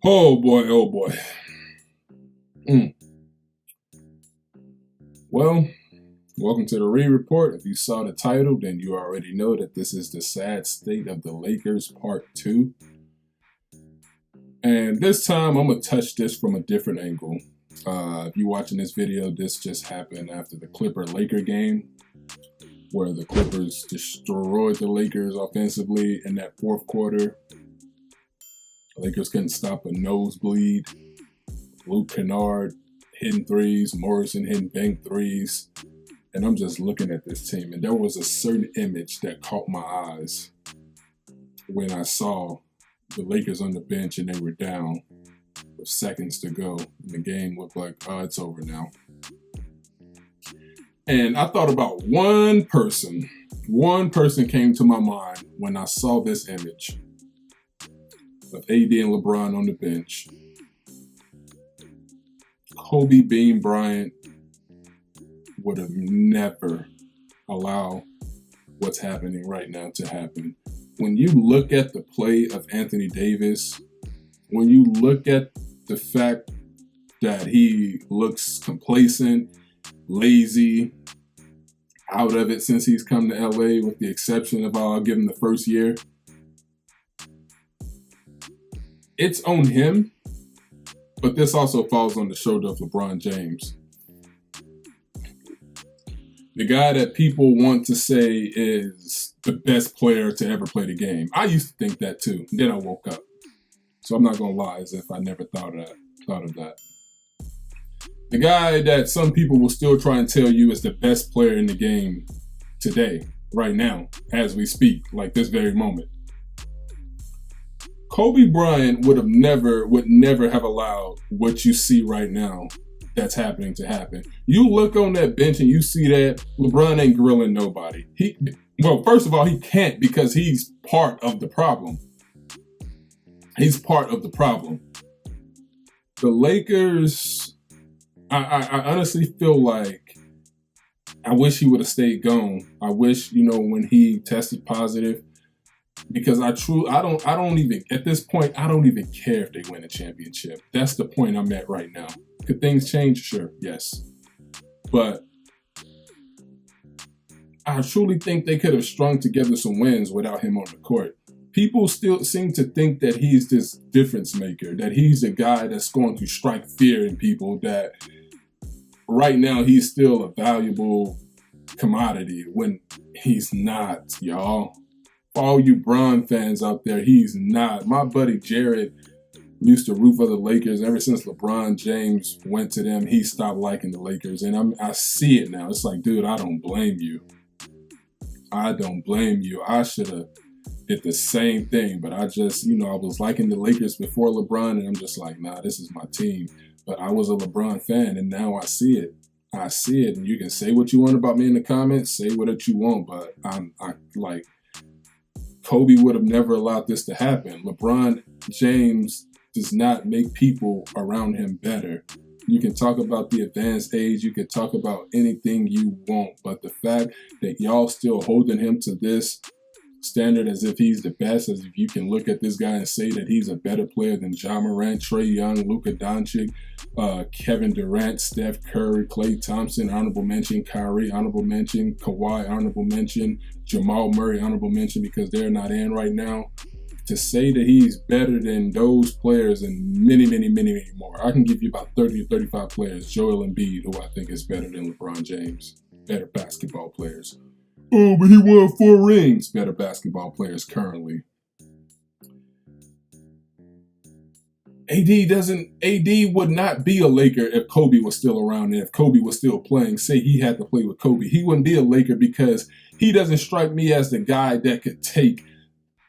Oh boy, oh boy. Mm. Well, welcome to the Reed Report. If you saw the title, then you already know that this is the sad state of the Lakers Part 2. And this time, I'm going to touch this from a different angle. If you're watching this video, this just happened after the Clipper-Laker game, where the Clippers destroyed the Lakers offensively in that fourth quarter. The Lakers couldn't stop a nosebleed. Luke Kennard hitting threes, Morrison hitting bank threes. And I'm just looking at this team. And there was a certain image that caught my eyes when I saw the Lakers on the bench and they were down with seconds to go. And the game looked like, oh, it's over now. And I thought about one person. One person came to my mind when I saw this image of AD and LeBron on the bench. Kobe Bean Bryant would have never allowed what's happening right now to happen. When you look at the play of Anthony Davis, when you look at the fact that he looks complacent, lazy, out of it since he's come to LA, with the exception of I'll give him the first year, it's on him. But this also falls on the shoulder of LeBron James. The guy that people want to say is the best player to ever play the game. I used to think that too. Then I woke up. So I'm not going to lie as if I never thought of that. The guy that some people will still try and tell you is the best player in the game today, right now, as we speak, like this very moment. Kobe Bryant would never have allowed what you see right now that's happening to happen. You look on that bench and you see that LeBron ain't grilling nobody. Well, first of all, he can't because he's part of the problem. He's part of the problem. The Lakers, I honestly feel like I wish he would have stayed gone. I wish, when he tested positive, because I don't even, at this point, I don't even care if they win a championship. That's the point I'm at right now. Could things change? Sure, yes. But I truly think they could have strung together some wins without him on the court. People still seem to think that he's this difference maker, that he's a guy that's going to strike fear in people, that right now he's still a valuable commodity when he's not, y'all. For all you Bron fans out there, he's not. My buddy Jared used to root for the Lakers. Ever since LeBron James went to them, he stopped liking the Lakers. And I see it now. It's like, dude, I don't blame you. I don't blame you. I should have did the same thing. But I just, I was liking the Lakers before LeBron. And I'm just like, nah, this is my team. But I was a LeBron fan. And now I see it. I see it. And you can say what you want about me in the comments. Say what you want. But Kobe would have never allowed this to happen. LeBron James does not make people around him better. You can talk about the advanced age. You can talk about anything you want. But the fact that y'all still holding him to this standard as if he's the best, as if you can look at this guy and say that he's a better player than Ja Morant, Trae Young, Luka Doncic, Kevin Durant, Steph Curry, Klay Thompson, honorable mention, Kyrie, honorable mention, Kawhi, honorable mention, Jamal Murray, honorable mention, because they're not in right now. To say that he's better than those players and many, many, many, many more. I can give you about 30 or 35 players, Joel Embiid, who I think is better than LeBron James, better basketball players. Oh, but he won 4 rings. Better basketball players currently. AD would not be a Laker if Kobe was still around and if Kobe was still playing. Say he had to play with Kobe. He wouldn't be a Laker because he doesn't strike me as the guy that could take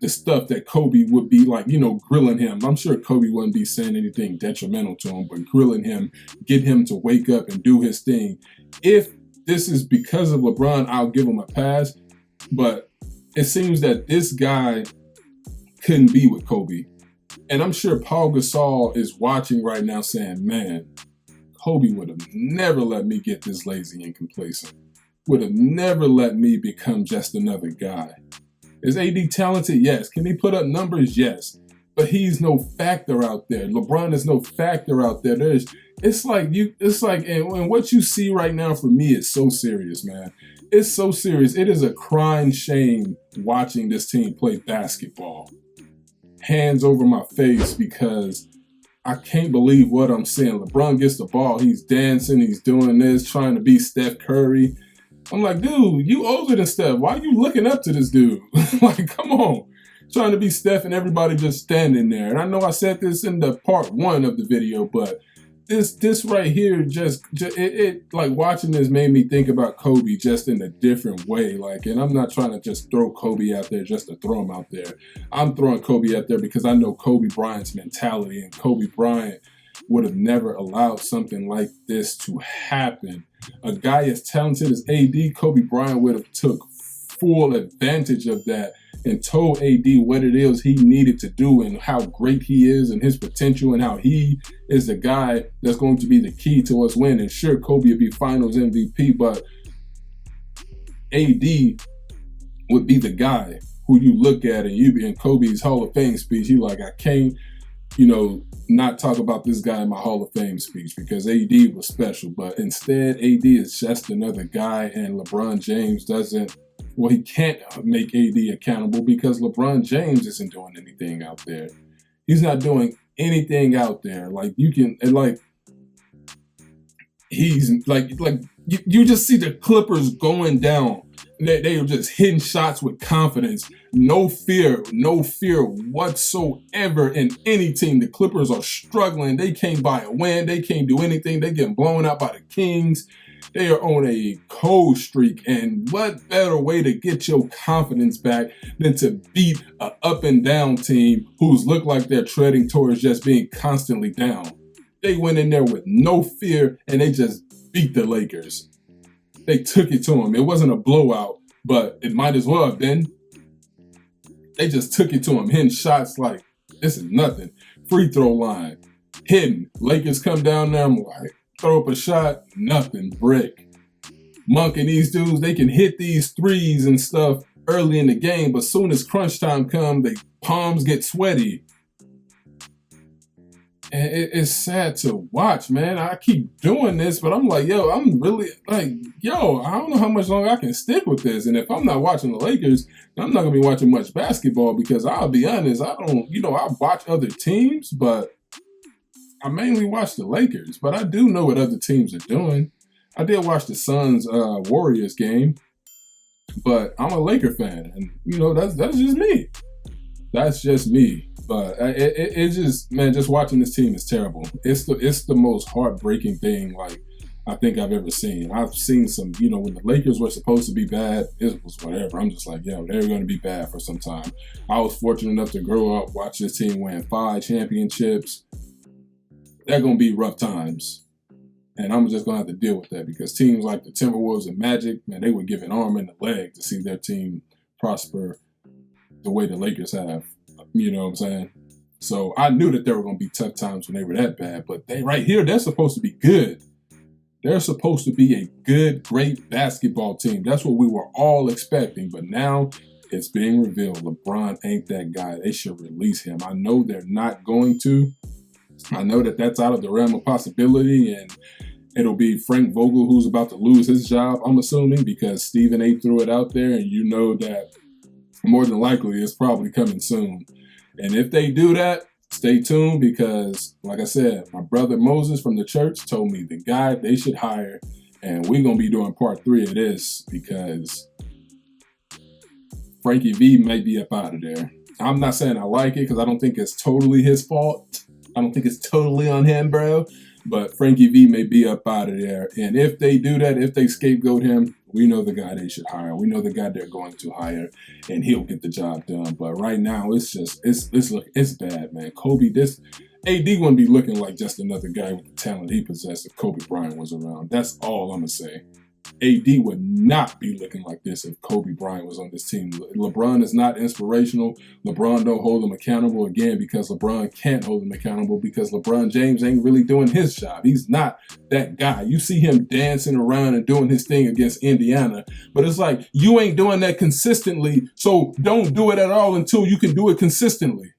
the stuff that Kobe would be like, grilling him. I'm sure Kobe wouldn't be saying anything detrimental to him, but grilling him, get him to wake up and do his thing. If this is because of LeBron, I'll give him a pass. But it seems that this guy couldn't be with Kobe. And I'm sure Paul Gasol is watching right now saying, man, Kobe would have never let me get this lazy and complacent. Would have never let me become just another guy. Is AD talented? Yes. Can he put up numbers? Yes. but he's no factor out there. LeBron is no factor out there. It's like, and what you see right now for me is so serious, man. It's so serious. It is a crying shame watching this team play basketball. Hands over my face because I can't believe what I'm seeing. LeBron gets the ball. He's dancing. He's doing this, trying to be Steph Curry. I'm like, dude, you older than Steph. Why are you looking up to this dude? Like, come on. Trying to be Steph and everybody just standing there. And I know I said this in the part 1 of the video, but this right here it like watching this made me think about Kobe just in a different way. Like, and I'm not trying to just throw Kobe out there just to throw him out there. I'm throwing Kobe out there because I know Kobe Bryant's mentality, and Kobe Bryant would have never allowed something like this to happen. A guy as talented as AD, Kobe Bryant would have took full advantage of that and told AD what it is he needed to do and how great he is and his potential and how he is the guy that's going to be the key to us winning. Sure, Kobe would be finals MVP, but AD would be the guy who you look at and you be in Kobe's Hall of Fame speech. He like, I can't, not talk about this guy in my Hall of Fame speech because AD was special. But instead, AD is just another guy, and LeBron James he can't make AD accountable because LeBron James isn't doing anything out there. He's not doing anything out there. Like, you can, and like, he's like you just see the Clippers going down. They are just hitting shots with confidence. No fear whatsoever in any team. The Clippers are struggling. They can't buy a win. They can't do anything. They get blown out by the Kings. They are on a cold streak, and what better way to get your confidence back than to beat an up and down team who's look like they're treading towards just being constantly down. They went in there with no fear, and they just beat the Lakers. They took it to them. It wasn't a blowout, but it might as well have been. They just took it to them, hitting shots like, this is nothing. Free throw line, hitting. Lakers come down there, I'm like, throw up a shot, nothing, brick. Monk and these dudes, they can hit these threes and stuff early in the game, but soon as crunch time comes, their palms get sweaty. And it's sad to watch, man. I keep doing this, but I'm like, I'm really like, I don't know how much longer I can stick with this. And if I'm not watching the Lakers, I'm not going to be watching much basketball because I'll be honest, I watch other teams, but I mainly watch the Lakers, but I do know what other teams are doing. I did watch the Suns Warriors game, but I'm a Laker fan, and that's just me. That's just me. But it just, man, just watching this team is terrible. It's the most heartbreaking thing I think I've ever seen. I've seen some, when the Lakers were supposed to be bad, it was whatever. I'm just like, they're going to be bad for some time. I was fortunate enough to grow up, watch this team win 5 championships. They're going to be rough times. And I'm just going to have to deal with that because teams like the Timberwolves and Magic, man, they would give an arm and a leg to see their team prosper the way the Lakers have. You know what I'm saying? So I knew that there were going to be tough times when they were that bad. But they're supposed to be good. They're supposed to be a good, great basketball team. That's what we were all expecting. But now it's being revealed. LeBron ain't that guy. They should release him. I know they're not going to. I know that that's out of the realm of possibility, and it'll be Frank Vogel who's about to lose his job, I'm assuming, because Stephen A. threw it out there, and you know that more than likely it's probably coming soon. And if they do that, stay tuned because, like I said, my brother Moses from the church told me the guy they should hire, and we're going to be doing part 3 of this because Frankie V might be up out of there. I'm not saying I like it because I don't think it's totally his fault. I don't think it's totally on him, bro. But Frankie V may be up out of there. And if they do that, if they scapegoat him, we know the guy they should hire. We know the guy they're going to hire, and he'll get the job done. But right now, it's bad, man. Kobe, this AD wouldn't be looking like just another guy with the talent he possessed if Kobe Bryant was around. That's all I'm going to say. AD would not be looking like this if Kobe Bryant was on this team. LeBron is not inspirational. LeBron don't hold him accountable, again, because LeBron can't hold him accountable because LeBron James ain't really doing his job. He's not that guy. You see him dancing around and doing his thing against Indiana, but it's like you ain't doing that consistently, so don't do it at all until you can do it consistently.